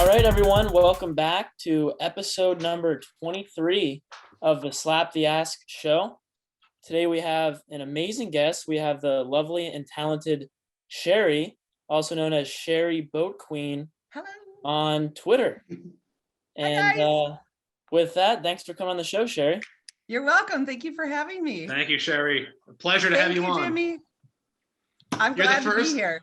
All right, everyone, welcome back to episode number 23 of the Slap the Ask show. Today we have an amazing guest. We have the lovely and talented Sherry, also known as Sherry Boat Queen, Hello. on Twitter. And with that, thanks for coming on the show, Sherry. You're welcome. Thank you for having me. Thank you, Sherry. A pleasure to have you on. Jimmy. I'm glad to be here.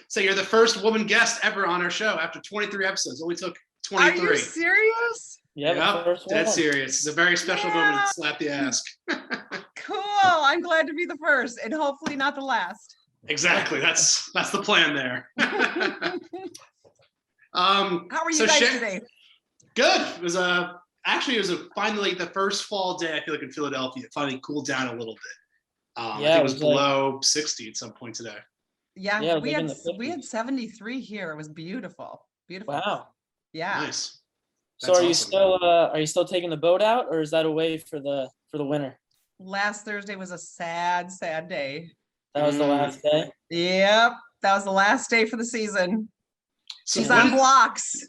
So you're the first woman guest ever on our show after 23 episodes. It only took 23. Are you serious? Yeah, dead serious. It's a very special moment to slap the ask. Cool. I'm glad to be the first and hopefully not the last. Exactly. That's the plan there. How are you guys today? Good. It was finally the first fall day, I feel like, in Philadelphia. It finally cooled down a little bit. I think it was below 60 at some point today. Yeah, we had 73 here. It was beautiful. Beautiful. Wow. Yeah. Nice. So are you still taking the boat out, or is that away for the winter? Last Thursday was a sad day. That was the last day? Yep. That was the last day for the season. So she's on blocks.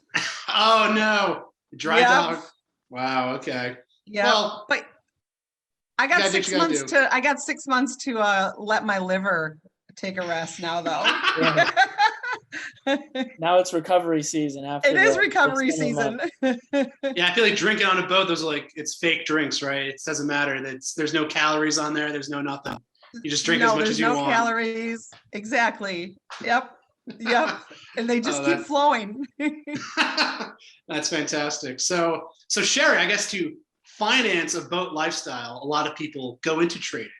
Oh no. Dry dock. Wow, okay. Yeah. Well, but I got 6 months to let my liver take a rest now, though. Now it's recovery season. It is recovery season. Yeah, I feel like drinking on a boat, it's fake drinks, right? It doesn't matter. There's no calories on there. There's no nothing. You just drink as much as you want. There's no calories. Exactly. Yep. And they just keep flowing. That's fantastic. So Sherry, I guess to finance a boat lifestyle, a lot of people go into trading.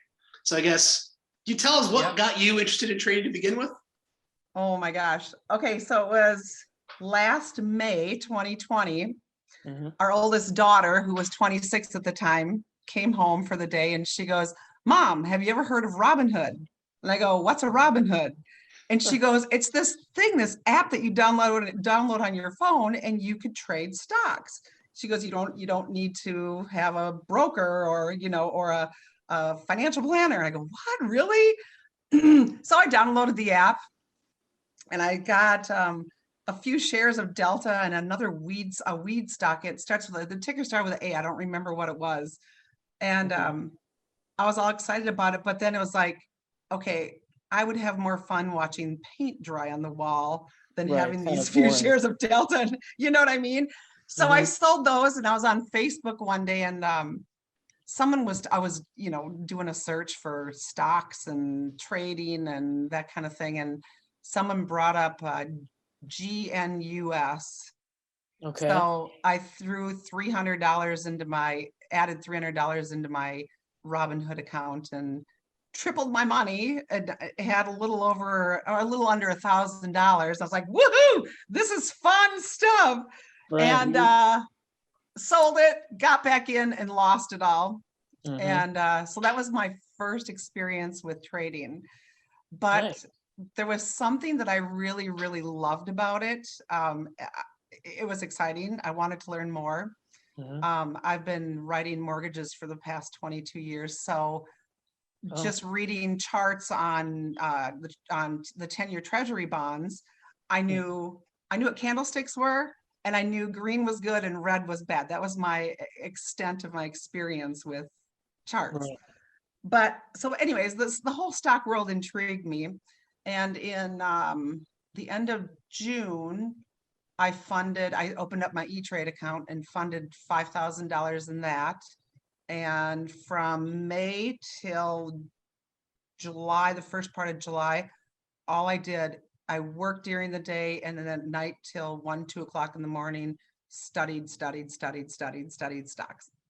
So I guess, can you tell us what got you interested in trading to begin with? Oh my gosh. Okay, so it was last May 2020. Mm-hmm. Our oldest daughter, who was 26 at the time, came home for the day and she goes, "Mom, have you ever heard of Robinhood?" And I go, "What's a Robinhood?" And she goes, "It's this app that you download on your phone and you could trade stocks." She goes, you don't need to have a broker or a financial planner. And I go, "What, really?" So I downloaded the app and I got a few shares of Delta and another weed stock. It starts with the ticker started with an A. I don't remember what it was. And I was all excited about it, but then it was like, okay, I would have more fun watching paint dry on the wall than having these few shares of Delta. You know what I mean? So I sold those, and I was on Facebook one day, and I was doing a search for stocks and trading and that kind of thing, and someone brought up GNUS. Okay. So I threw $300 added $300 into my Robinhood account and tripled my money. And had a little under $1,000. I was like, "Woohoo! This is fun stuff." Right. And sold it, got back in, and lost it all. Mm-hmm. And so that was my first experience with trading. But there was something that I really, really loved about it. It was exciting. I wanted to learn more. Mm-hmm. I've been writing mortgages for the past 22 years. So just reading charts on the 10-year treasury bonds, I knew what candlesticks were, and I knew green was good and red was bad. That was my extent of my experience with charts. Right. But so anyways, the whole stock world intrigued me. And in the end of June, I opened up my E-Trade account and funded $5,000 in that. And from May till July, the first part of July, all I did, I worked during the day, and then at night till 1-2 o'clock in the morning, studied stocks,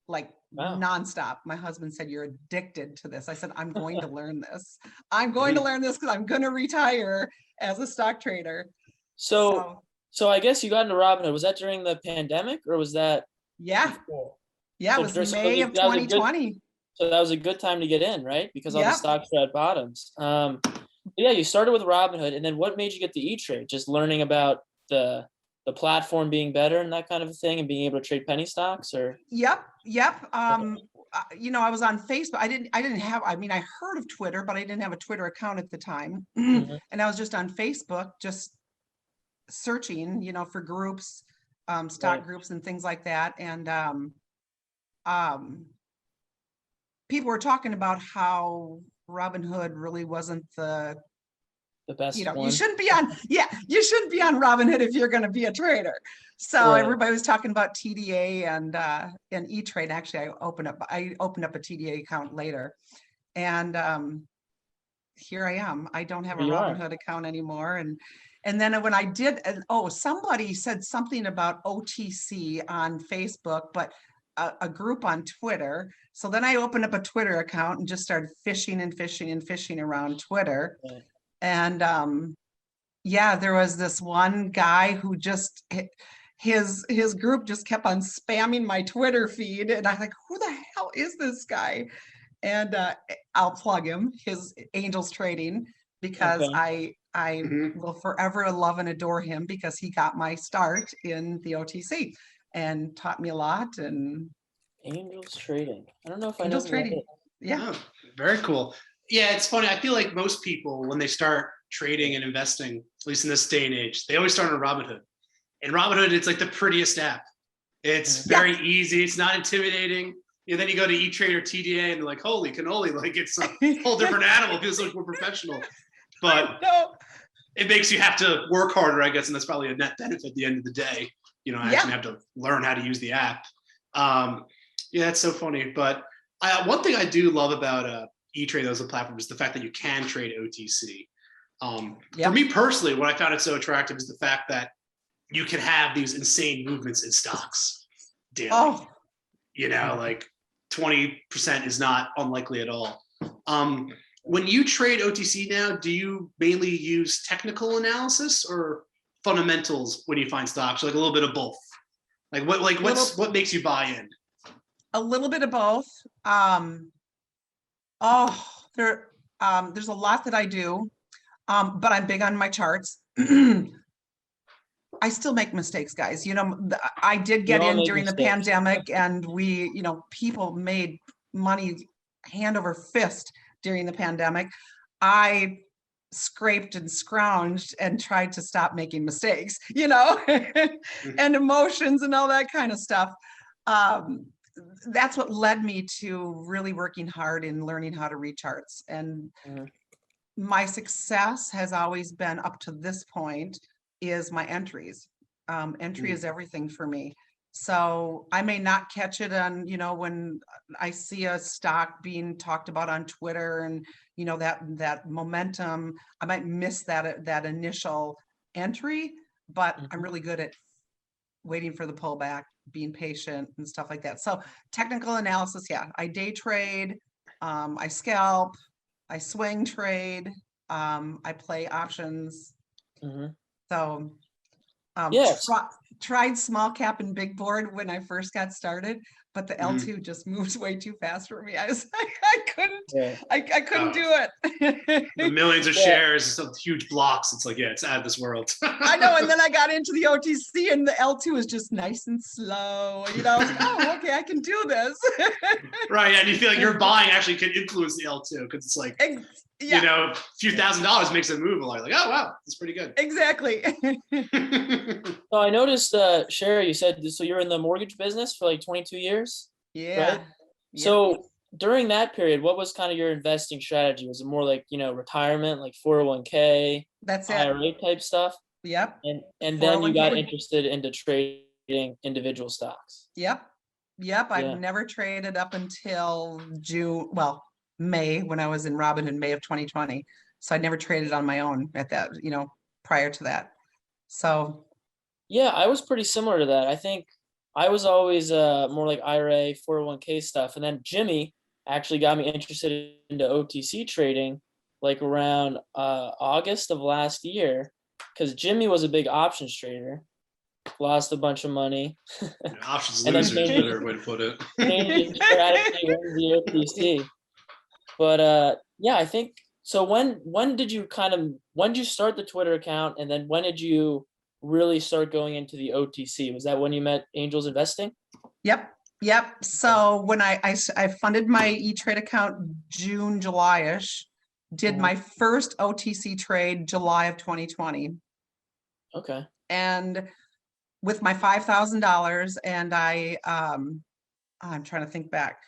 like nonstop. My husband said, "You're addicted to this." I said, "I'm going to learn this. I'm going to learn this because I'm going to retire as a stock trader." So I guess you got into Robinhood. Was that during the pandemic, or was that? Yeah. Before? Yeah, it was May of 2020. So that was a good time to get in, right? Because all the stocks were at bottoms. Yeah, you started with Robinhood, and then what made you get to E-Trade? Just learning about the platform being better and that kind of a thing, and being able to trade penny stocks, or? Yep. I was on Facebook. I heard of Twitter, but I didn't have a Twitter account at the time. Mm-hmm. And I was just on Facebook, just searching, for groups stock groups and things like that. And people were talking about how Robinhood really wasn't the best one. You shouldn't be on Robinhood if you're going to be a trader. So everybody was talking about TDA and E-Trade. Actually, I opened up a TDA account later, and here I am. I don't have a Robinhood account anymore, and then when I did, somebody said something about OTC on Facebook, but a group on Twitter. So then I opened up a Twitter account and just started fishing around Twitter. Right. And there was this one guy who just his group just kept on spamming my Twitter feed, and I'm like, who the hell is this guy? And I'll plug him, his Angels Trading, because I will forever love and adore him, because he got my start in the OTC and taught me a lot. And Angels Trading, I don't know if I know Angels Trading. Yeah. Oh, very cool. Yeah, it's funny. I feel like most people, when they start trading and investing, at least in this day and age, they always start on Robinhood. And Robinhood, it's like the prettiest app. It's very easy. It's not intimidating. Then you go to E-Trade or TDA and they're like, holy cannoli, like it's a whole different animal. It feels like we're professional. But it makes you have to work harder, I guess, and that's probably a net benefit at the end of the day. Actually have to learn how to use the app. It's so funny. But one thing I do love about E-Trade as a platform is the fact that you can trade OTC. For me personally, what I found it so attractive is the fact that you can have these insane movements in stocks daily. Like 20% is not unlikely at all. When you trade OTC now, do you mainly use technical analysis or fundamentals when you find stocks, like a little bit of both? Like what makes you buy in? A little bit of both. There's a lot that I do, but I'm big on my charts. I still make mistakes, guys. I did get in during the pandemic, and people made money hand over fist during the pandemic. I scraped and scrounged and tried to stop making mistakes, and emotions and all that kind of stuff. That's what led me to really working hard in learning how to read charts. And my success has always been, up to this point, is my entries. Entry is everything for me. So I may not catch it on, when I see a stock being talked about on Twitter and, that momentum, I might miss that initial entry, but I'm really good at waiting for the pullback, being patient and stuff like that. So technical analysis, I day trade, I scalp, I swing trade, I play options. So tried small cap and big board when I first got started, but the L2 just moves way too fast for me. I couldn't do it. The millions of shares, some huge blocks. It's like, it's out of this world. I know. And then I got into the OTC, and the L2 is just nice and slow. I was like, okay, I can do this. Right. And you feel like your buying actually can influence the L2, because it's like, a few $1,000s makes a move. And like, oh, wow, that's pretty good. Exactly. So I noticed, Sherry, you said, so you're in the mortgage business for like 22 years? Yeah. Right? So during that period, what was kind of your investing strategy? Was it more like, retirement, like 401k, that's it, IRA type stuff? Yep. And then you got interested into trading individual stocks. Yep. I've never traded up until May, when I was in Robinhood, May of 2020. So I never traded on my own at that, prior to that. So. Yeah, I was pretty similar to that. I think I was always more like IRA, 401k stuff. And then Jimmy actually got me interested into OTC trading like around August of last year, because Jimmy was a big options trader, lost a bunch of money. Options losers, better way to put it. Changed his strategy with the OTC. But I think so. When did you start the Twitter account, and then when did you really start going into the OTC? Was that when you met Angels Investing? Yep. So when I funded my E-Trade account June, July-ish, did my first OTC trade July of 2020. Okay. And with my $5,000, and I'm trying to think back.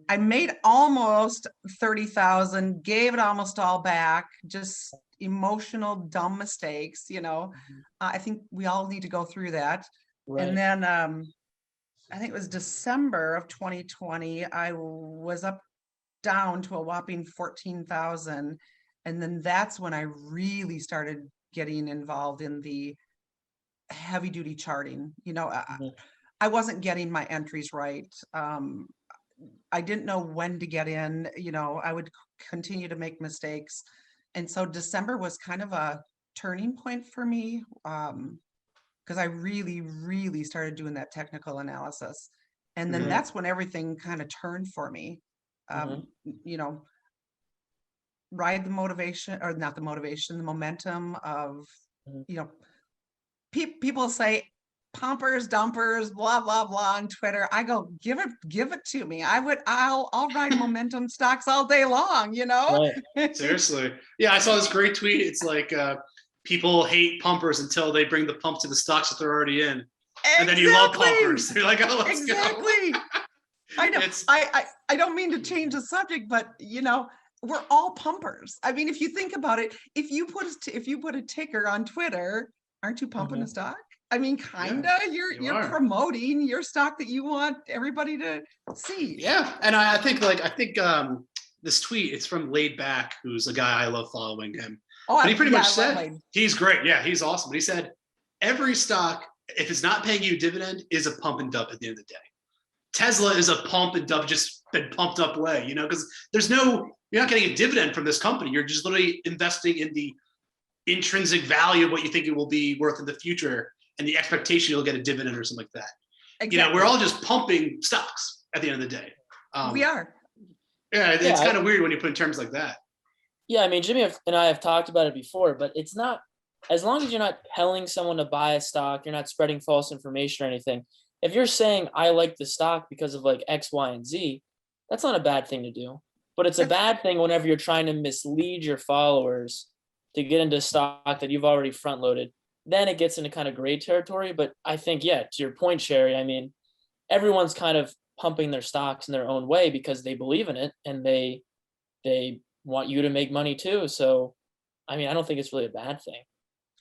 I made almost 30,000, gave it almost all back, just emotional, dumb mistakes, I think we all need to go through that. Right. And then I think it was December of 2020, I was down to a whopping 14,000. And then that's when I really started getting involved in the heavy duty charting. I wasn't getting my entries right. I didn't know when to get in, I would continue to make mistakes. And so December was kind of a turning point for me, because I really, really started doing that technical analysis. And then that's when everything kind of turned for me. Ride the motivation, or not the motivation, the momentum of, people say pumpers, dumpers, blah, blah, blah on Twitter. I go, give it to me. I'll ride momentum stocks all day long, Right. Seriously. Yeah, I saw this great tweet. It's like people hate pumpers until they bring the pump to the stocks that they're already in. Exactly. And then you love pumpers. You're like, oh, let's go. I know. I don't mean to change the subject, but we're all pumpers. I mean, if you think about it, if you put a ticker on Twitter, aren't you pumping a stock? I mean, kinda. Yeah, you're promoting your stock that you want everybody to see. Yeah, and I think this tweet, it's from Laid Back, who's a guy I love following him. But he pretty much said, he's great. Yeah, he's awesome. But he said, every stock, if it's not paying you a dividend, is a pump and dump at the end of the day. Tesla is a pump and dump, just been pumped up way, because you're not getting a dividend from this company. You're just literally investing in the intrinsic value of what you think it will be worth in the future, and the expectation you'll get a dividend or something like that. Exactly. We're all just pumping stocks at the end of the day. We are. Yeah, it's kind of weird when you put in terms like that. Yeah, I mean, Jimmy and I have talked about it before, but it's not, as long as you're not telling someone to buy a stock, you're not spreading false information or anything. If you're saying, I like the stock because of like X, Y, and Z, that's not a bad thing to do. But it's a bad thing whenever you're trying to mislead your followers to get into stock that you've already front loaded. Then it gets into kind of gray territory. But I think, to your point, Sherry, I mean, everyone's kind of pumping their stocks in their own way because they believe in it and they want you to make money too. So, I mean, I don't think it's really a bad thing.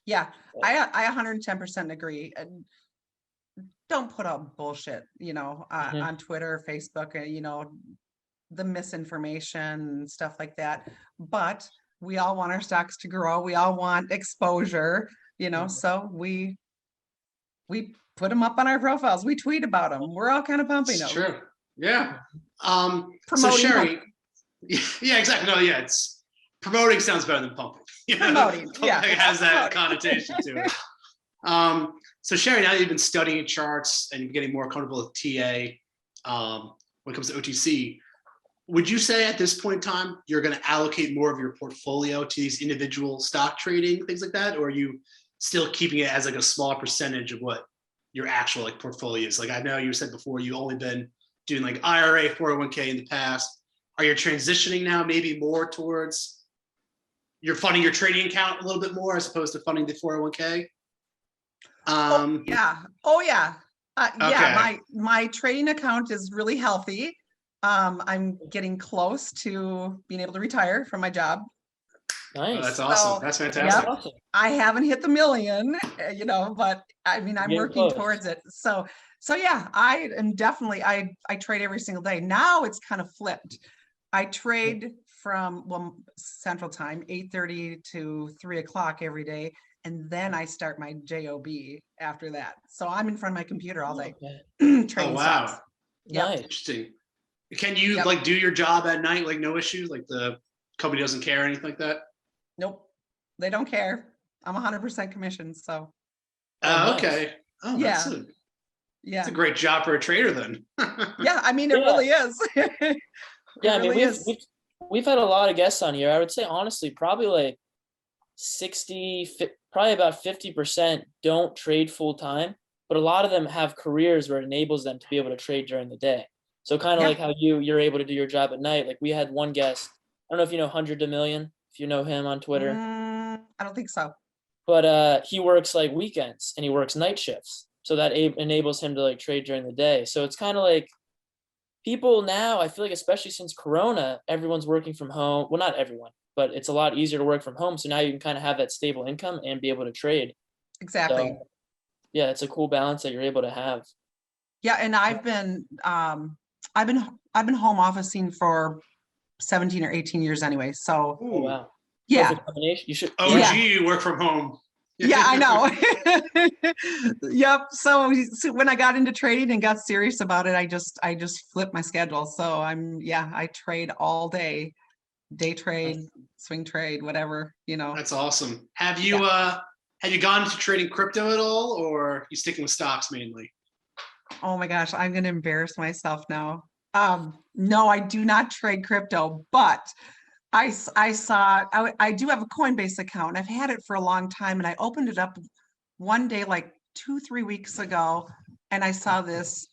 Yeah, I 110% agree. And don't put out bullshit, on Twitter, Facebook, the misinformation and stuff like that. But we all want our stocks to grow. We all want exposure, so we put them up on our profiles. We tweet about them. We're all kind of pumping them. Sure. Yeah. So Sherry, yeah, exactly. No, yeah, it's promoting sounds better than pumping. Promoting, yeah. It has that connotation to it. So Sherry, now you've been studying charts and you're getting more comfortable with TA when it comes to OTC. Would you say at this point in time, you're going to allocate more of your portfolio to these individual stock trading, things like that? Or are you still keeping it as like a small percentage of what your actual like portfolio is? Like I know you said before, you've only been doing like IRA, 401k in the past. Are you transitioning now maybe more towards you're funding your trading account a little bit more as opposed to funding the 401k? Yeah. Yeah, my trading account is really healthy. I'm getting close to being able to retire from my job. Nice. Oh, that's awesome. That's fantastic. Yep. I haven't hit the million, but I mean, I'm working towards it. So yeah, I am definitely, I trade every single day. Now it's kind of flipped. I trade from Central Time, 8:30 to 3:00 every day. And then I start my JOB after that. So I'm in front of my computer all day. Oh, wow. Stocks. Yep. Nice. Interesting. Can you like do your job at night, like no issues? Like the company doesn't care or anything like that? Nope. They don't care. I'm 100% commission. So. Okay. Oh, yeah. That's a great job for a trader then. Yeah. I mean, it really is. Yeah. I mean, we've had a lot of guests on here. I would say, honestly, probably like probably about 50% don't trade full time, but a lot of them have careers where it enables them to be able to trade during the day. So kind of like how you're able to do your job at night. Like we had one guest, I don't know if you know 100 to Million, if you know him on Twitter. I don't think so. But he works like weekends and he works night shifts. So that enables him to like trade during the day. So it's kind of like people now, I feel like, especially since Corona, everyone's working from home. Well, not everyone, but it's a lot easier to work from home. So now you can kind of have that stable income and be able to trade. Exactly. So, yeah, it's a cool balance that you're able to have. Yeah, and I've been home officing for 17 or 18 years anyway. So Oh wow. yeah. Perfect combination. You should OG work from home. Yeah, I know. Yep. So when I got into trading and got serious about it, I just flipped my schedule. So I trade all day, day trade, swing trade, whatever, That's awesome. Have you gone into trading crypto at all, or you sticking with stocks mainly? Oh my gosh, I'm going to embarrass myself now. No, I do not trade crypto, but I do have a Coinbase account. I've had it for a long time, and I opened it up one day, like 2-3 weeks ago, and I saw this.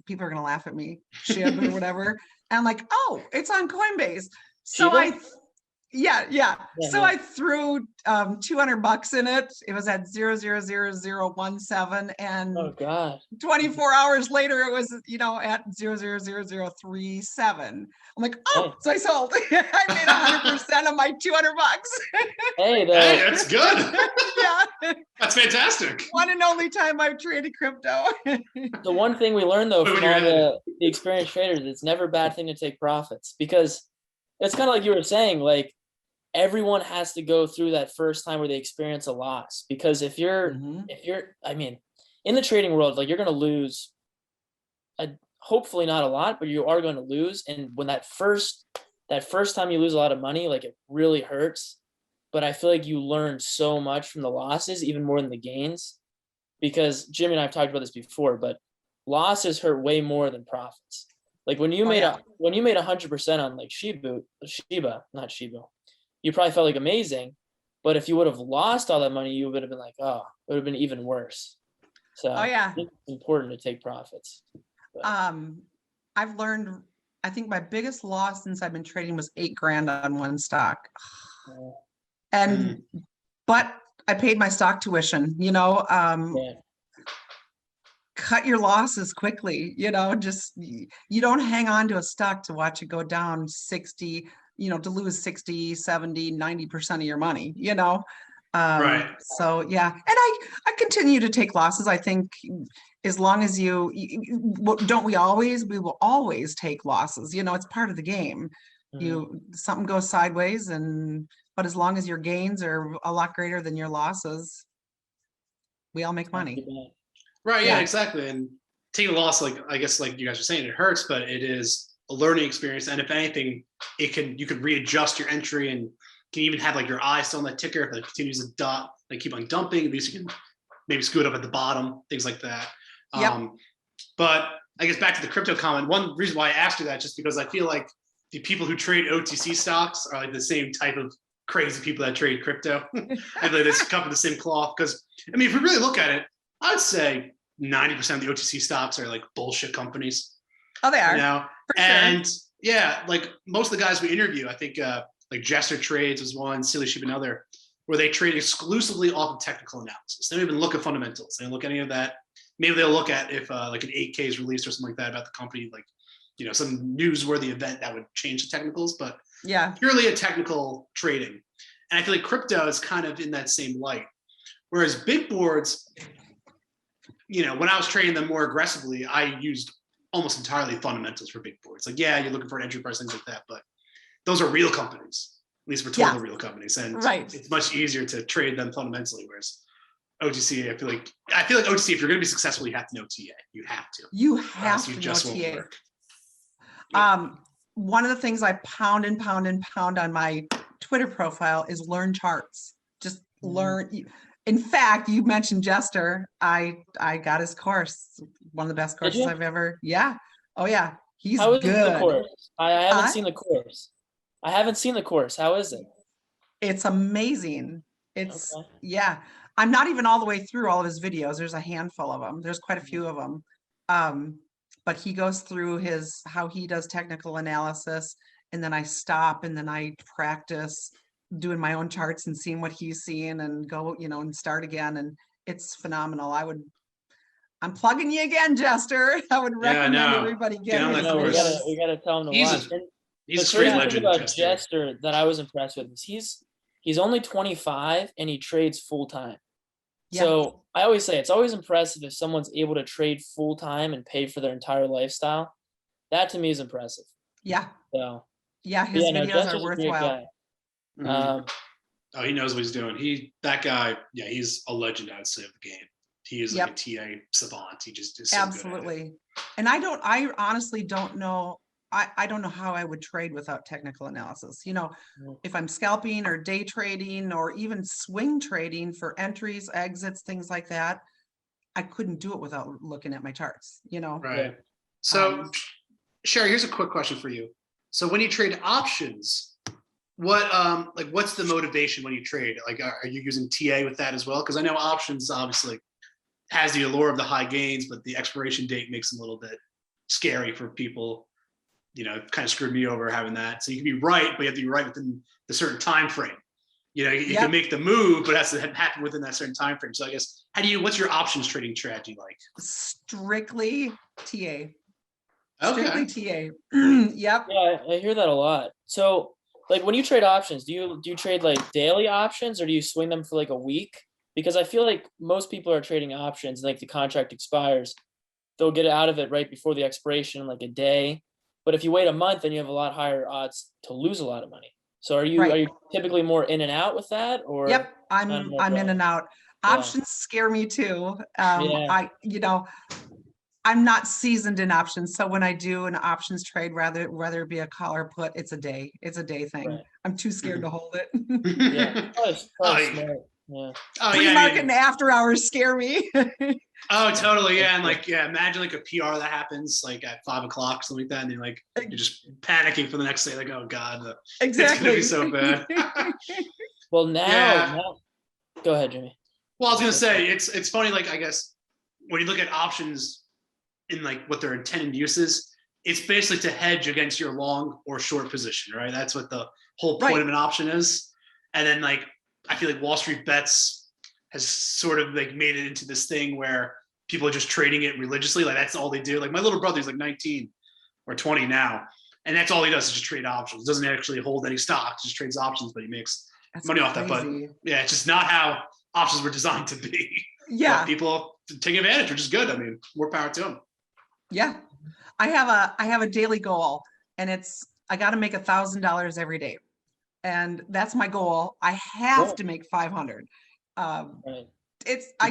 People are gonna laugh at me, SHIB or whatever. And I'm like, oh, it's on Coinbase. So Shiba? Yeah. So I threw $200 in it. It was at 0.00017, and Oh god. 24 hours later, it was, at 0.00037. I'm like, oh, so I sold. I made 100% of my $200. Hey, hey, that's good. Yeah. That's fantastic. One and only time I've traded crypto. The one thing we learned though from you're all ahead. the experienced traders, it's never a bad thing to take profits, because it's kind of like you were saying, like everyone has to go through that first time where they experience a loss. Because if you're, I mean, in the trading world, like you're going to lose, hopefully not a lot, but you are going to lose. And when that first time you lose a lot of money, like it really hurts. But I feel like you learn so much from the losses, even more than the gains, because Jimmy and I have talked about this before, but losses hurt way more than profits. Like when you made 100% on like Shiba, not Shiba, you probably felt like amazing. But if you would have lost all that money, you would have been like, oh, it would have been even worse. So I think it's important to take profits. But. I've learned, I think my biggest loss since I've been trading was $8,000 on one stock. But I paid my stock tuition, cut your losses quickly, just, you don't hang on to a stock to watch it go down 60, to lose 60, 70, 90% of your money, Right. So yeah. And I continue to take losses. I think as long as we will always take losses, it's part of the game. Something goes sideways, but as long as your gains are a lot greater than your losses, we all make money. Right. Yeah, exactly. And taking a loss, like I guess, like you guys are saying, it hurts, but it is a learning experience. And if anything, you can readjust your entry and can even have like your eye still on that ticker. If it continues to keep on dumping, at least you can maybe scoot up at the bottom, things like that. But I guess back to the crypto comment, one reason why I asked you that, just because I feel like the people who trade OTC stocks are like the same type of crazy people that trade crypto. I believe this come from the same cloth. Because I mean, if we really look at it, I'd say 90% of the OTC stocks are like bullshit companies. Oh, they are. And yeah, like most of the guys we interview, I think like Otc Trades was one, Silly Sheep another, where they trade exclusively off of technical analysis. They don't even look at fundamentals. They don't look at any of that. Maybe they'll look at if like an 8K is released or something like that about the company, like, some newsworthy event that would change the technicals, but purely a technical trading. And I feel like crypto is kind of in that same light. Whereas big boards, when I was trading them more aggressively, I used almost entirely fundamentals for big boards. Like, yeah, you're looking for an entry price, things like that, but those are real companies. At least we're told they're real companies, and it's much easier to trade them fundamentally. Whereas OTC, I feel like OTC, if you're going to be successful, you have to know TA. You have to. You have to know TA. One of the things I pound on my Twitter profile is learn charts. Just learn. In fact, you mentioned Jester. I got his course. One of the best courses I've ever. Yeah. Oh yeah. He's How is good. The course? I haven't seen the course. I haven't seen the course. How is it? It's amazing. It's I'm not even all the way through all of his videos. There's a handful of them. There's quite a few of them. But he goes through how he does technical analysis, and then I stop and then I practice doing my own charts and seeing what he's seeing and go, and start again. And it's phenomenal. I would I'm plugging you again, Jester. I would recommend everybody get on his that course. videos. We gotta tell him to He's watch. He's The a straight crazy legend, thing about Jester that I was impressed with is he's only 25 and he trades full time. Yeah. So I always say it's always impressive if someone's able to trade full time and pay for their entire lifestyle. That to me is impressive. Yeah. So yeah, his videos Jester's are a great worthwhile. Mhm. He knows what he's doing. That guy, he's a legend, I'd say, of the game. He is like a TA savant. He just is so absolutely. And I honestly don't know. I don't know how I would trade without technical analysis. If I'm scalping or day trading or even swing trading for entries, exits, things like that, I couldn't do it without looking at my charts, Right. So Sherry, here's a quick question for you. So when you trade options, what's the motivation when you trade? Like, are you using TA with that as well? Because I know options obviously has the allure of the high gains, but the expiration date makes them a little bit scary for people. Kind of screwed me over having that. So you can be right, but you have to be right within the certain time frame. You can make the move, but it has to happen within that certain time frame. So I guess what's your options trading strategy like? Strictly TA. Okay. Strictly TA. Yep. Yeah, I hear that a lot. So like when you trade options, do you trade like daily options or do you swing them for like a week? Because I feel like most people are trading options, like the contract expires, they'll get out of it right before the expiration, like a day. But if you wait a month, then you have a lot higher odds to lose a lot of money. So are you typically more in and out with that, or? Yep, I'm in and out. Options scare me too. I'm not seasoned in options, so when I do an options trade, whether it be a call or put, it's a day thing. Right. I'm too scared to hold it. Probably smart. Yeah. Pre-market and after hours scare me. Oh, totally. Yeah. And imagine like a PR that happens like at 5 o'clock, something like that. And you're just panicking for the next day. Like, oh God, exactly. It's going to be so bad. Well, now, go ahead, Jimmy. Well, I was going to say, it's funny. Like, I guess when you look at options in like what their intended use is, it's basically to hedge against your long or short position, right? That's what the whole point of an option is. And then I feel like Wall Street Bets has sort of like made it into this thing where people are just trading it religiously. Like that's all they do. Like my little brother's like 19 or 20 now. And that's all he does is just trade options. Doesn't actually hold any stocks, just trades options, but he makes money off that. But yeah, it's just not how options were designed to be. Yeah. But people take advantage, which is good. I mean, more power to them. Yeah. I have a daily goal and I got to make $1,000 every day. And that's my goal. I have to make 500. I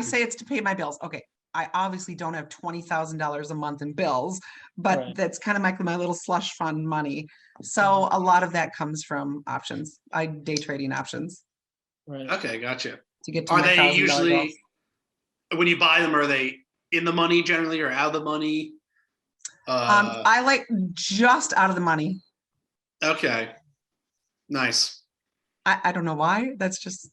say it's to pay my bills. Okay. I obviously don't have $20,000 a month in bills, but that's kind of my little slush fund money. So a lot of that comes from options. I day trading options. Right. Okay. Gotcha. To get to are they usually, when you buy them, are they in the money generally or out of the money? I like just out of the money. Okay. Nice. I don't know why. That's just.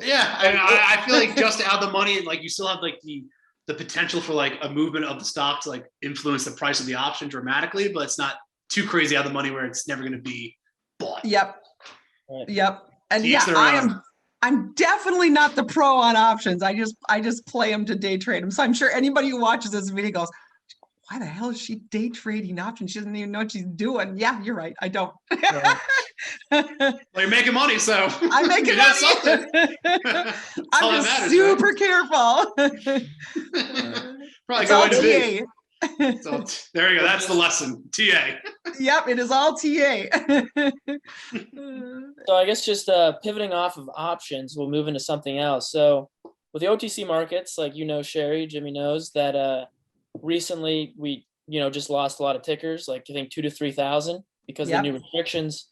Yeah, I feel like just out of the money, like you still have like the potential for like a movement of the stock to like influence the price of the option dramatically, but it's not too crazy out of the money where it's never going to be bought. Yep. And I'm definitely not the pro on options. I just play them to day trade them. So I'm sure anybody who watches this video goes, why the hell is she day trading options? She doesn't even know what she's doing. Yeah, you're right. I don't. Well, you're making money, so I'm making money. I'm just super careful. Probably going to be. So there you go. That's the lesson. TA. Yep, it is all TA. So I guess just pivoting off of options, we'll move into something else. So with the OTC markets, like Sherry, Jimmy knows that recently we just lost a lot of tickers, like I think 2,000 to 3,000 because of the new restrictions.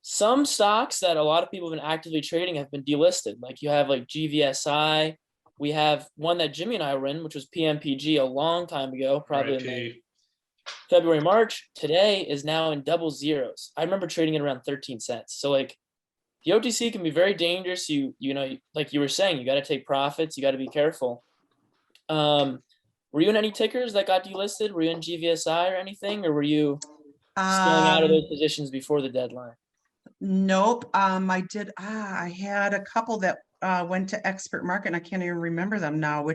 Some stocks that a lot of people have been actively trading have been delisted. Like you have like GVSI. We have one that Jimmy and I were in, which was PMPG a long time ago, probably in February, March. Today is now in double zeros. I remember trading it around 13 cents. So like the OTC can be very dangerous. You like you were saying, you got to take profits. You got to be careful. Were you in any tickers that got delisted? Were you in GVSI or anything, or were you stealing out of those positions before the deadline? Nope. I did. I had a couple that went to expert market, and I can't even remember them now,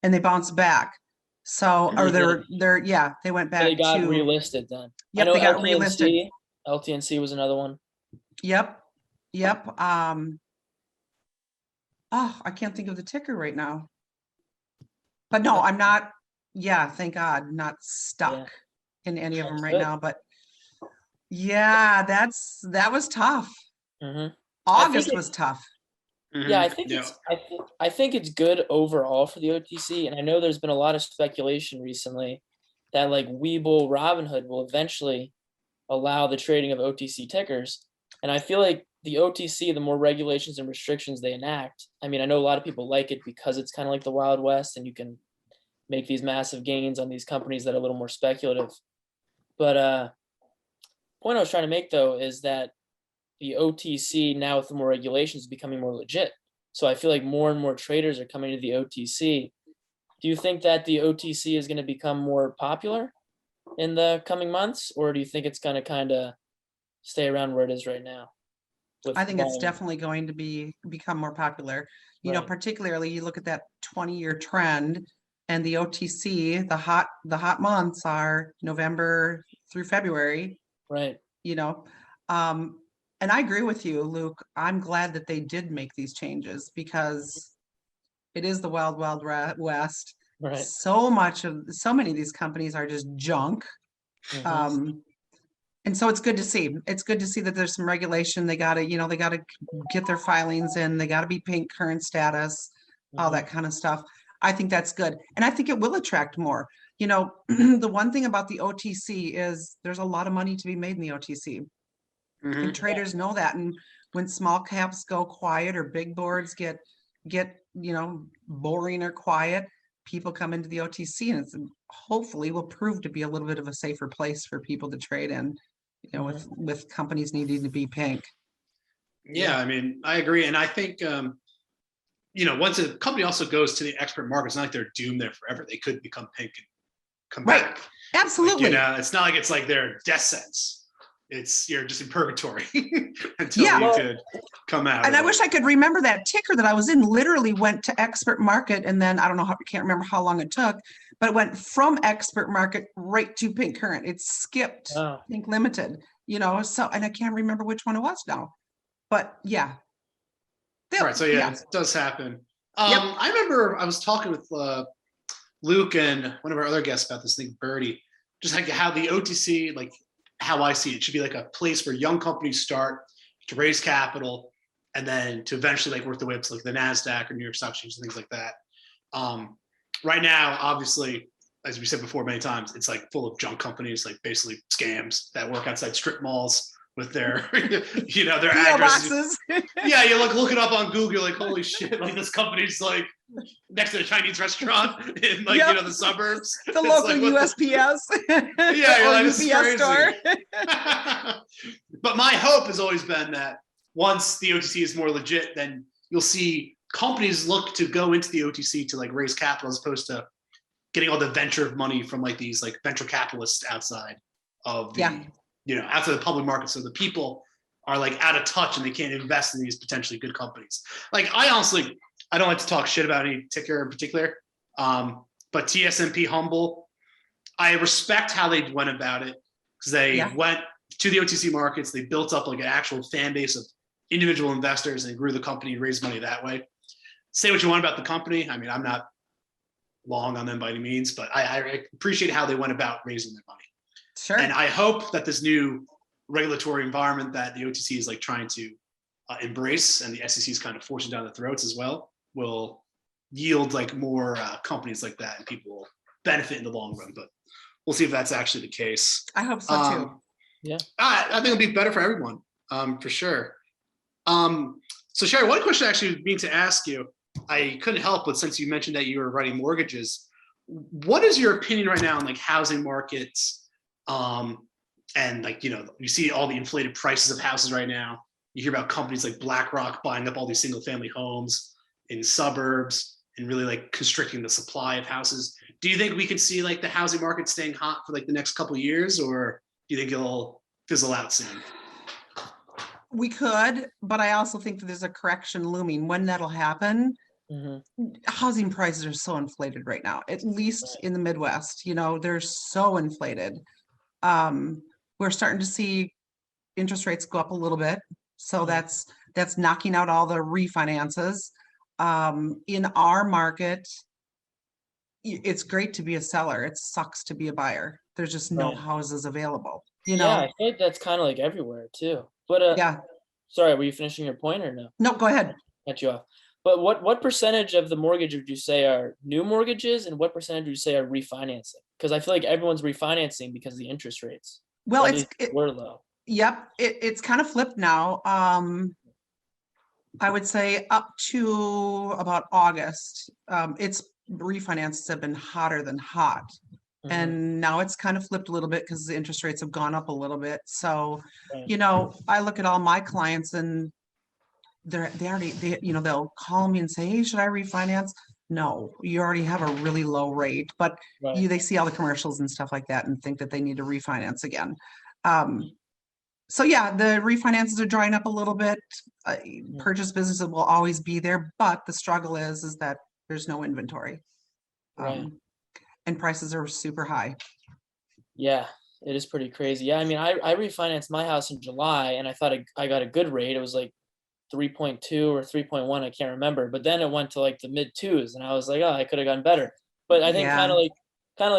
and they bounced back. So, or they went back They got to, relisted then. yep, I know they got LTNC, relisted. LTNC was another one. Yep. I can't think of the ticker right now. But no, I'm not, thank God, not stuck in any of them right now. But yeah, that was tough. August was tough. Yeah, I think it's good overall for the OTC, and I know there's been a lot of speculation recently that like Webull, Robinhood will eventually allow the trading of OTC tickers, and I feel like the OTC, the more regulations and restrictions they enact, I mean, I know a lot of people like it because it's kind of like the Wild West, and you can make these massive gains on these companies that are a little more speculative. But point I was trying to make though is that the OTC now with the more regulations is becoming more legit. So I feel like more and more traders are coming to the OTC. Do you think that the OTC is going to become more popular in the coming months, or do you think it's going to kind of stay around where it is right now? I think it's definitely going to become more popular. You know, particularly you look at that 20-year trend, and the OTC, the hot months are November through February. Right. You know, and I agree with you, Luke. I'm glad that they did make these changes because it is the wild, wild west. Right. So many of these companies are just junk. And so it's good to see. It's good to see that there's some regulation. They gotta get their filings in. They gotta be pink current status, all that kind of stuff. I think that's good. And I think it will attract more. You know, the one thing about the OTC is there's a lot of money to be made in the OTC. And traders know that. And when small caps go quiet or big boards get boring or quiet, people come into the OTC, and it's hopefully will prove to be a little bit of a safer place for people to trade in, with companies needing to be pink. Yeah, I mean, I agree. And I think, once a company also goes to the expert market, it's not like they're doomed there forever. They could become pink and come back. Absolutely. It's not like it's like their death sentence. You're just in purgatory until you could come out. And I wish I could remember that ticker that I was in. Literally went to expert market, and then I can't remember how long it took, but it went from expert market right to pink current. It skipped pink limited, so, and I can't remember which one it was now, but yeah. Right. So it does happen. I remember I was talking with Luke and one of our other guests about this thing, Birdie, just like how the OTC, like how I see it, should be like a place where young companies start to raise capital and then to eventually like work their way up to like the NASDAQ or New York Stock Exchange and things like that. Right now, obviously, as we said before many times, it's like full of junk companies, like basically scams that work outside strip malls with their, their addresses. Yeah, you look it up on Google, you're like, holy shit, like this company's like next to a Chinese restaurant in the suburbs. The local USPS. Yeah, you're like, this is crazy. Store. But my hope has always been that once the OTC is more legit, then you'll see companies look to go into the OTC to like raise capital as opposed to getting all the venture money from like these like venture capitalists outside of the outside the public market. So the people are like out of touch and they can't invest in these potentially good companies. Like I don't like to talk shit about any ticker in particular, but TSMP Humble, I respect how they went about it because they went to the OTC markets. They built up like an actual fan base of individual investors and grew the company and raised money that way. Say what you want about the company. I mean, I'm not long on them by any means, but I appreciate how they went about raising their money. Sure. And I hope that this new regulatory environment that the OTC is like trying to embrace and the SEC is kind of forcing down the throats as well will yield like more companies like that and people will benefit in the long run. But we'll see if that's actually the case. I hope so too. Yeah. I think it'll be better for everyone, for sure. So Sherry, one question I actually mean to ask you, I couldn't help but since you mentioned that you were writing mortgages, what is your opinion right now on like housing markets? And like, you see all the inflated prices of houses right now. You hear about companies like BlackRock buying up all these single family homes in suburbs and really like constricting the supply of houses. Do you think we can see like the housing market staying hot for like the next couple of years, or do you think it'll fizzle out soon? We could, but I also think that there's a correction looming. When that'll happen, housing prices are so inflated right now, at least in the Midwest. They're so inflated. We're starting to see interest rates go up a little bit. So that's knocking out all the refinances. In our market, it's great to be a seller. It sucks to be a buyer. There's just no houses available. Yeah, I think that's kind of like everywhere too. But yeah. Sorry, were you finishing your point or no? No, go ahead. Cut you off. But what percentage of the mortgage would you say are new mortgages, and what percentage would you say are refinancing? Because I feel like everyone's refinancing because the interest rates. Well, we're low. Yep, it's kind of flipped now. I would say up to about August, it's refinances have been hotter than hot. And now it's kind of flipped a little bit because the interest rates have gone up a little bit. So, I look at all my clients and they'll call me and say, hey, should I refinance? No, you already have a really low rate, but they see all the commercials and stuff like that and think that they need to refinance again. So yeah, the refinances are drying up a little bit. Purchase businesses will always be there, but the struggle is that there's no inventory. And prices are super high. Yeah, it is pretty crazy. Yeah, I mean, I refinanced my house in July, and I thought I got a good rate. It was like 3.2 or 3.1, I can't remember. But then it went to like the mid twos, and I was like, oh, I could have gotten better. But I think kind of like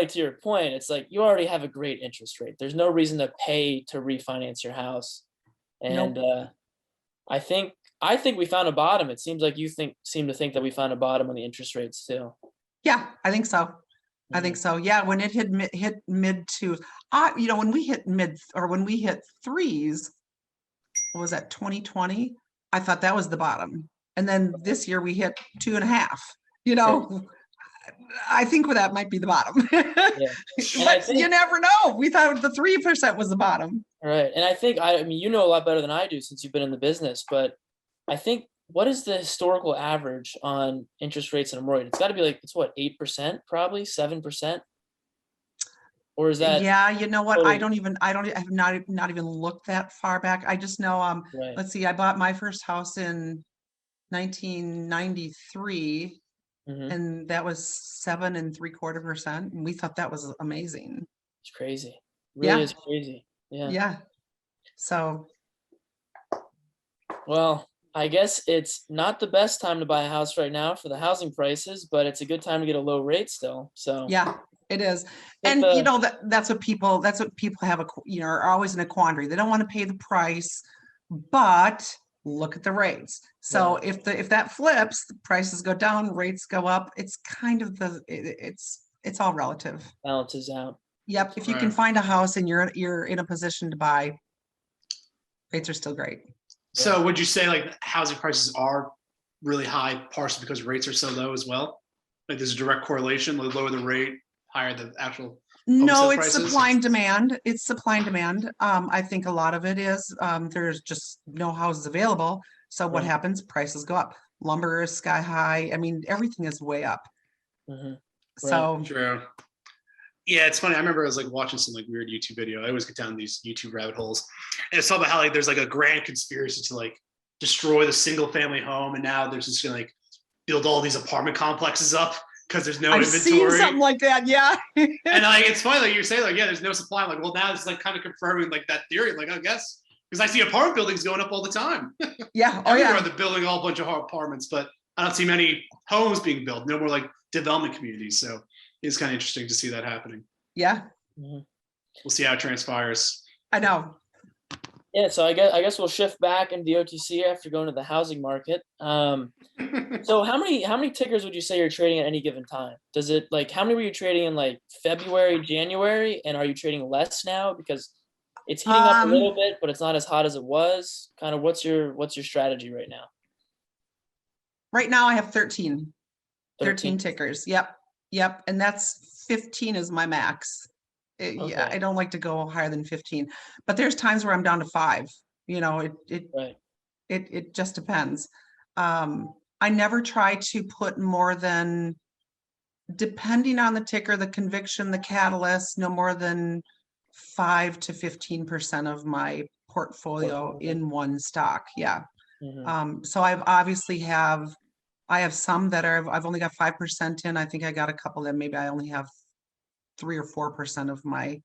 to your point, it's like you already have a great interest rate. There's no reason to pay to refinance your house. And I think we found a bottom. It seems like you seem to think that we found a bottom on the interest rates too. Yeah, I think so. I think so. Yeah, when it hit mid twos, when we hit when we hit threes, what was that, 2020? I thought that was the bottom. And then this year we hit 2.5. I think that might be the bottom. But you never know. We thought the 3% was the bottom. Right. And I mean, you know a lot better than I do since you've been in the business, but I think, what is the historical average on interest rates in a mortgage? It's got to be like, it's what, 8%, probably 7%? Or is that? Yeah, you know what? I have not even looked that far back. I just know, let's see, I bought my first house in 1993, and that was 7.75%. And we thought that was amazing. It's crazy. Really is crazy. Yeah. Yeah. So. Well, I guess it's not the best time to buy a house right now for the housing prices, but it's a good time to get a low rate still. So yeah, it is. And that's what people have are always in a quandary. They don't want to pay the price, but look at the rates. So if that flips, the prices go down, rates go up. It's kind of it's all relative. Balances out. Yep. If you can find a house and you're in a position to buy, rates are still great. So would you say like housing prices are really high, partially because rates are so low as well? Like there's a direct correlation, the lower the rate, higher the actual No, it's prices? Supply and demand. It's supply and demand. I think a lot of it is there's just no houses available. So what happens? Prices go up. Lumber is sky high. I mean, everything is way up. So true. Yeah, it's funny. I remember I was like watching some like weird YouTube video. I always get down these YouTube rabbit holes, and it's all about how like there's like a grand conspiracy to like destroy the single family home, and now there's just gonna like build all these apartment complexes up because there's no inventory. I've seen something like that, yeah. And like it's funny, like you say, like there's no supply. I'm like, well, now it's like kind of confirming like that theory. Like I guess because I see apartment buildings going up all the time. Yeah, Everywhere they're building a whole bunch of apartments, but I don't see many homes being built. No more like development communities. So it's kind of interesting to see that happening. Yeah. We'll see how it transpires. I know. Yeah, so I guess we'll shift back into the OTC after going to the housing market. So how many tickers would you say you're trading at any given time? Does it like how many were you trading in like February, January, and are you trading less now because it's heating up a little bit, but it's not as hot as it was? Kind of what's your strategy right now? Right now I have 13 tickers. Yep. And that's 15 is my max. Yeah, I don't like to go higher than 15, but there's times where I'm down to 5. It just depends. I never try to put more than, depending on the ticker, the conviction, the catalyst, no more than 5 to 15% of my portfolio in one stock. Yeah. Mhm. So I have some that I've only got 5% in. I think I got a couple that maybe I only have 3 or 4% of my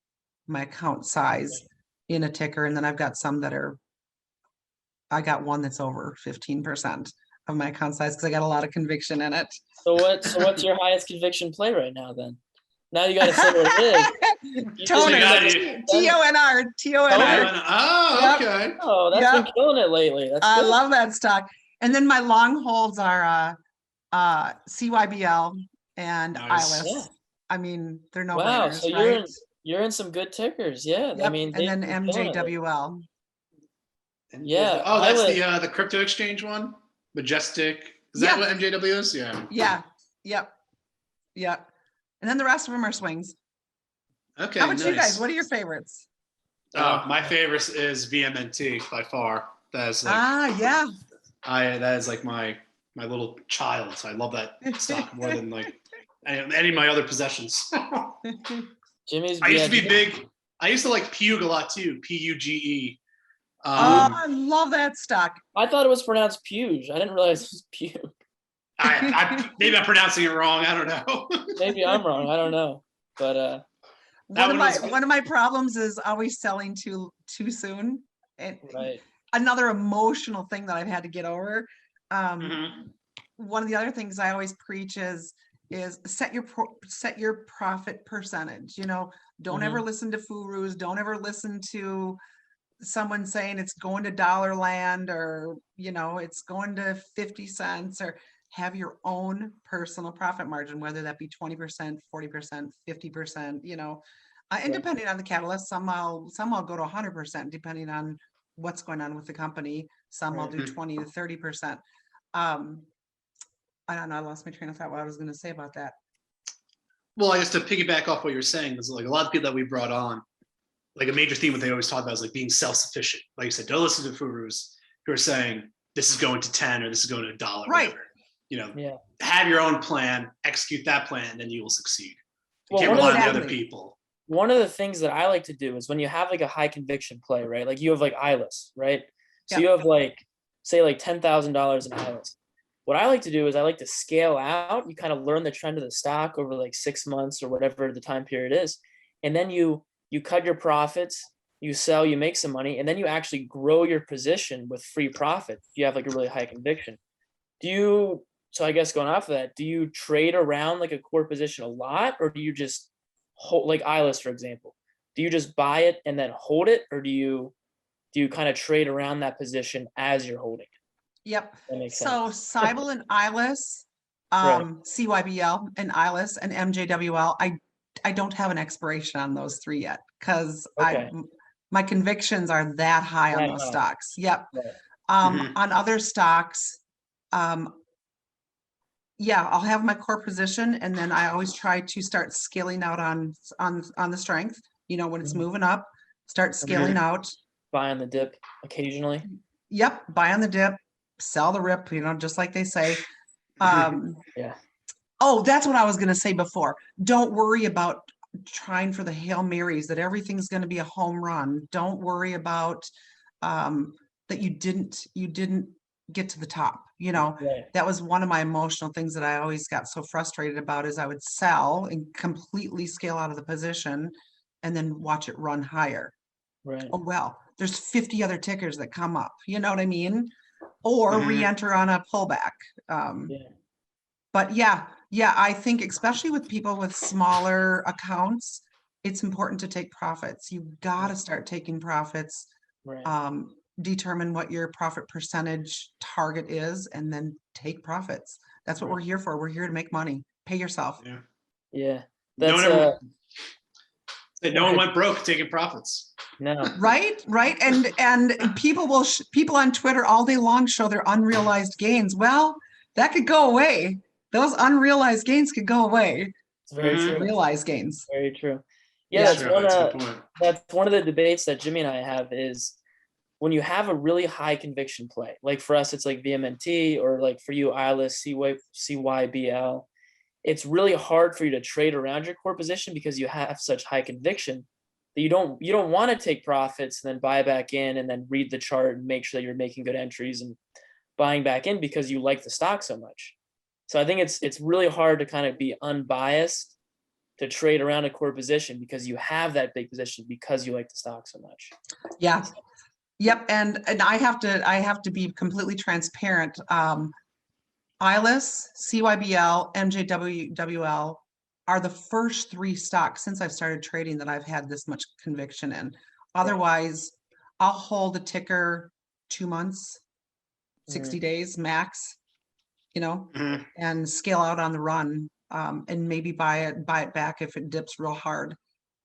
account size in a ticker. And then I've got some I got one that's over 15% of my account size because I got a lot of conviction in it. So what's your highest conviction play right now then? Now you got to say what it is. Toner, TONR. Oh, okay. Oh, that's been killing it lately. That's I good. love that stock. And then my long holds are CYBL and Nice. ILIS. Yeah. I mean, they're no Wow. brainers, So right? you're in some good tickers. Yeah. I Yep. mean, And then they've been killing it lately. MJWL. Yeah. Oh, that's the crypto exchange one? Majestic. Is that what MJW is? Yeah. Yeah. Yep. Yep. And then the rest of them are swings. Okay. How about you guys? What are your favorites? My favorite is VMNT by far. That is like yeah. that is like my little child. So I love that stock more than like any of my other possessions. Jimmy's. I used to be big. I used to like Puge a lot too. PUGE. I love that stock. I thought it was pronounced Puge. I didn't realize it was Puge. Maybe I'm pronouncing it wrong. I don't know. Maybe I'm wrong. I don't know. But one of my problems is always selling too soon. And right. Another emotional thing that I've had to get over. One of the other things I always preach is set your profit percentage. Don't ever listen to gurus. Don't ever listen to someone saying it's going to dollar land or it's going to 50 cents, or have your own personal profit margin, whether that be 20%, 40%, 50%, and depending on the catalyst, some I'll go to 100% depending on what's going on with the company. Some I'll do 20 to 30%. I don't know. I lost my train of thought. What I was going to say about that. Well, I guess to piggyback off what you're saying, there's like a lot of people that we brought on, like a major theme that they always talk about is like being self-sufficient. Like you said, don't listen to gurus who are saying this is going to 10 or this is going to $1. Right. Have your own plan, execute that plan, and then you will succeed. You Well, can't rely on the other people. One of the things that I like to do is when you have like a high conviction play, right? Like you have like ILIS, right? So you have like, say like $10,000 in ILIS. What I like to do is I like to scale out. You kind of learn the trend of the stock over like 6 months or whatever the time period is. And then you cut your profits, you sell, you make some money, and then you actually grow your position with free profit. If you have like a really high conviction. So I guess going off of that, do you trade around like a core position a lot, or do you just hold, like ILIS, for example? Do you just buy it and then hold it, or do you kind of trade around that position as you're holding it? Yep. That makes so sense. Cybele and ILIS, CYBL and ILIS and MJWL, I don't have an expiration on those three yet because my convictions are that high on those stocks. Yep. Right. On other stocks, I'll have my core position, and then I always try to start scaling out on the strength. When it's moving up, start scaling out. Buy on the dip occasionally. Yep, buy on the dip, sell the rip. Just like they say. Oh, that's what I was going to say before. Don't worry about trying for the Hail Marys, that everything's going to be a home run. Don't worry about that you didn't get to the top. That was one of my emotional things that I always got so frustrated about, is I would sell and completely scale out of the position and then watch it run higher. Right. Oh, well, there's 50 other tickers that come up. You know what I mean? Or re-enter on a pullback. But I think especially with people with smaller accounts, it's important to take profits. You've got to start taking profits. Right. Determine what your profit percentage target is, and then take profits. That's what we're here for. We're here to make money. Pay yourself. Yeah. That's no one went broke taking profits. No. Right. And people on Twitter all day long show their unrealized gains. Well, that could go away. Those unrealized gains could go away. It's very true. Realized gains. Very true. Yeah, that's one of the debates that Jimmy and I have is when you have a really high conviction play, like for us, it's like VMNT, or like for you, ILIS, CYBL. It's really hard for you to trade around your core position because you have such high conviction that you don't want to take profits and then buy back in and then read the chart and make sure that you're making good entries and buying back in because you like the stock so much. So I think it's really hard to kind of be unbiased to trade around a core position because you have that big position because you like the stock so much. Yeah. Yep. And I have to be completely transparent. ILIS, CYBL, MJWL are the first 3 stocks since I've started trading that I've had this much conviction in. Otherwise, I'll hold a ticker 2 months, 60 days max, and scale out on the run, and maybe buy it back if it dips real hard.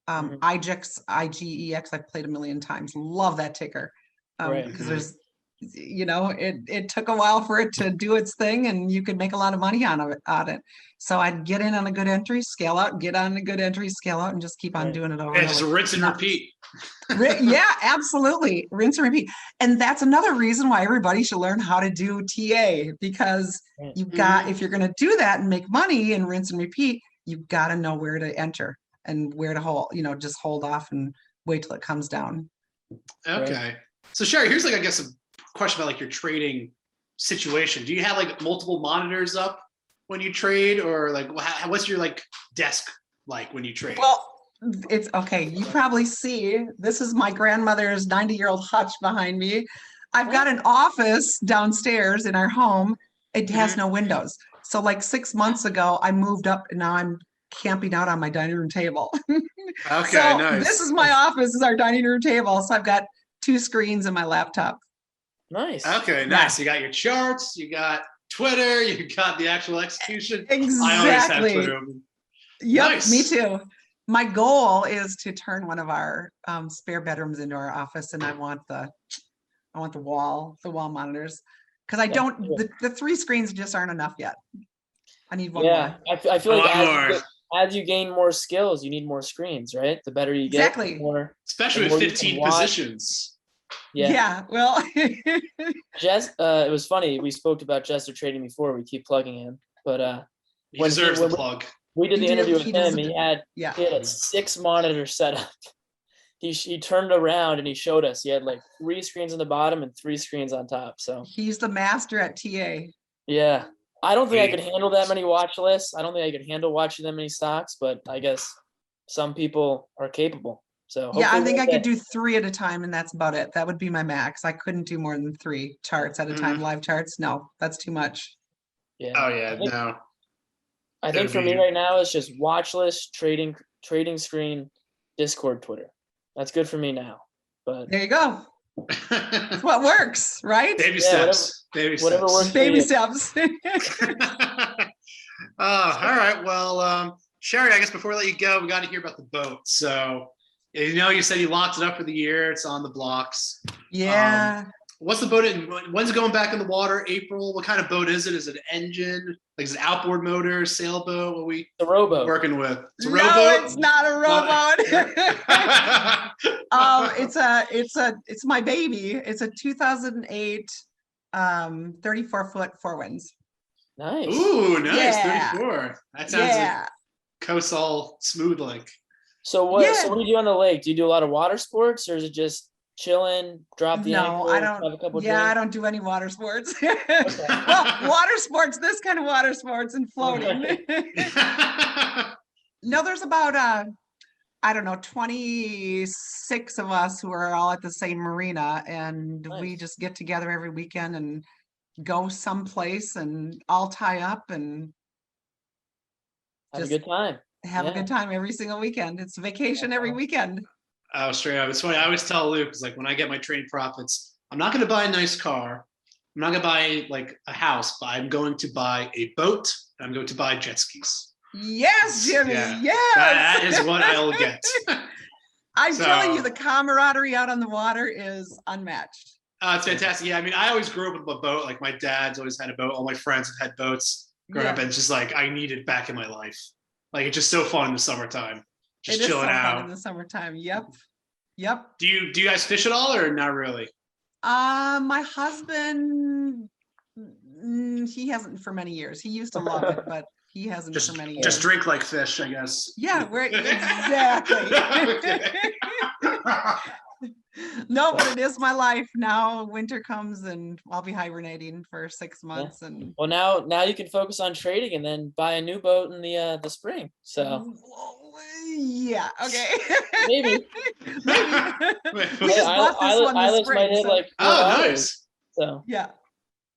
IGEX, IGEX, I've played a million times. Love that ticker. Because there's, it took a while for it to do its thing, and you could make a lot of money on it. So I'd get in on a good entry, scale out, get on a good entry, scale out, and just keep on doing it over. And just rinse and repeat. Yeah, absolutely. Rinse and repeat. And that's another reason why everybody should learn how to do TA, because if you're going to do that and make money and rinse and repeat, you've got to know where to enter and where to hold, just hold off and wait till it comes down. Okay. Right. So Sherry, here's I guess a question about your trading situation. Do you have multiple monitors up when you trade, or what's your desk like when you trade? Well, it's okay. You probably see, this is my grandmother's 90-year-old hutch behind me. I've got an office downstairs in our home. It has no windows. So 6 months ago, I moved up and now I'm camping out on my dining room table. Okay, so nice. This is my office, this is our dining room table. So I've got 2 screens and my laptop. Nice. Okay, nice. You got your charts, you got Twitter, you got the actual execution. Exactly. I always have Twitter open. Yep, nice. Me too. My goal is to turn one of our spare bedrooms into our office, and I want the wall monitors, because the 3 screens just aren't enough yet. I need one more. I feel like as you gain more skills, you need more screens, right? The better you get, exactly. More, especially with 15 positions. Yeah. Well, Jess, it was funny. We spoke about Jester trading before. We keep plugging him, but he deserves the plug. We did the interview with him. He had a 6 monitor setup. He turned around and he showed us. He had 3 screens on the bottom and 3 screens on top. So he's the master at TA. Yeah. I don't think I could handle that many watch lists. I don't think I could handle watching that many stocks, but I guess some people are capable. So yeah, I think I could do 3 at a time, and that's about it. That would be my max. I couldn't do more than 3 charts at a time, live charts. No, that's too much. Yeah. Oh yeah, no. I think for me right now it's just watch list, trading screen, Discord, Twitter. That's good for me now. But there you go. That's what works, right? Baby steps. Whatever works. Baby steps. All right. Well, Sherry, I guess before we let you go, we got to hear about the boat. So, you said you locked it up for the year. It's on the blocks. Yeah. What's the boat? When's it going back in the water? April? What kind of boat is it? Is it an engine? Is it outboard motor, sailboat? What are we working with? It's a rowboat? No, it's not a rowboat. It's my baby. It's a 2008 34-foot 4 winds. Nice. Ooh, nice. Yeah. 34. That sounds like coast all smooth like. So what do you do on the lake? Do you do a lot of water sports, or is it just chilling, drop the anchor, I don't. have a couple drinks? I don't do any water sports. Well, water sports, this kind of water sports and floating. No, there's about 26 of us who are all at the same marina, and we just get together every weekend and go someplace and all tie up and have a good time. Have a good time every single weekend. It's a vacation every weekend. Oh, straight up. It's funny. I always tell Luke, because when I get my trade profits, I'm not going to buy a nice car. I'm not going to buy a house, but I'm going to buy a boat. And I'm going to buy jet skis. Yes, Jimmy. Yeah. Yes. That is what I'll get. I'm telling you, the camaraderie out on the water is unmatched. It's fantastic. Yeah, I always grew up with a boat. My dad's always had a boat. All my friends have had boats growing up, and it's just I need it back in my life. It's just so fun in the summertime. Just chilling out fun in the summertime. Yep. Do you guys fish at all, or not really? My husband, he hasn't for many years. He used to love it, but He hasn't Just, for many years. just drink like fish, I guess. Yeah, we're exactly. No, but it is my life now. Winter comes and I'll be hibernating for 6 months, and Well, now you can focus on trading and then buy a new boat in the spring. So yeah, okay. maybe Maybe. Wait, We just bought this one this Islas might spring. hit So, like Oh, $4. nice. So yeah.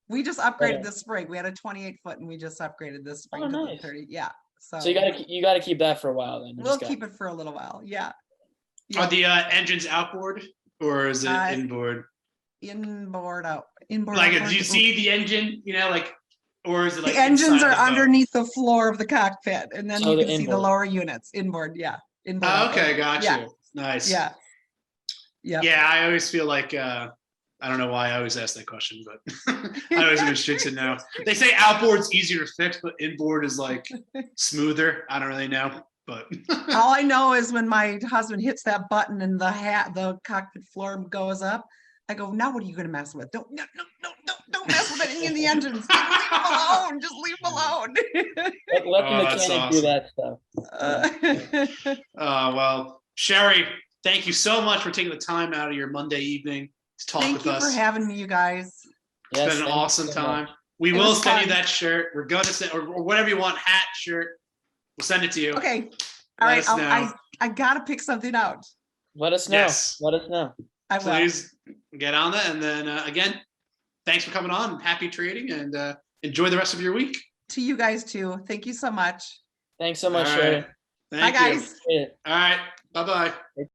We just upgraded Okay. this spring. We had a 28-foot and we just upgraded this spring Oh, to the nice. 30. Yeah. So, so you gotta keep that for a while then. You we'll just gotta- keep it for a little while. Yeah. Are the engines outboard or is it inboard? Inboard, out. Inboard. Like, outboard. do you see the engine? Or is it like The engines inside are the boat? underneath the floor of the cockpit, and then So you the can see the inboard. lower units. Inboard, yeah. Inboard. Oh, outboard. okay, got Yeah. you. Nice. Yeah. Yeah. Yeah, I always feel like I don't know why I always ask that question, but I always am interested to know. They say outboard's easier to fix, but inboard is like smoother. I don't really know, but All I know is when my husband hits that button and the cockpit floor goes up, I go, now what are you going to mess with? Don't mess with any of the engines. Leave them alone. Just leave them alone. let the that's mechanic do that stuff. well, Sherry, thank you so much for taking the time out of your Monday evening to talk Thank with you us. for having me, you guys. It's Yes, been an thank you awesome so time. much. We It will was send you fun. that shirt. We're gonna send or whatever you want, hat, shirt. We'll send it to you. Okay. All Let right. us know. I gotta pick something out. Let us know. Yes. Let us know. I will. Please get on that. And then again, thanks for coming on. Happy trading and enjoy the rest of your week. To you guys too. Thank you so much. Thanks so much, All Sherry. right. Thank Bye, you. guys. Appreciate it. All right. Bye-bye.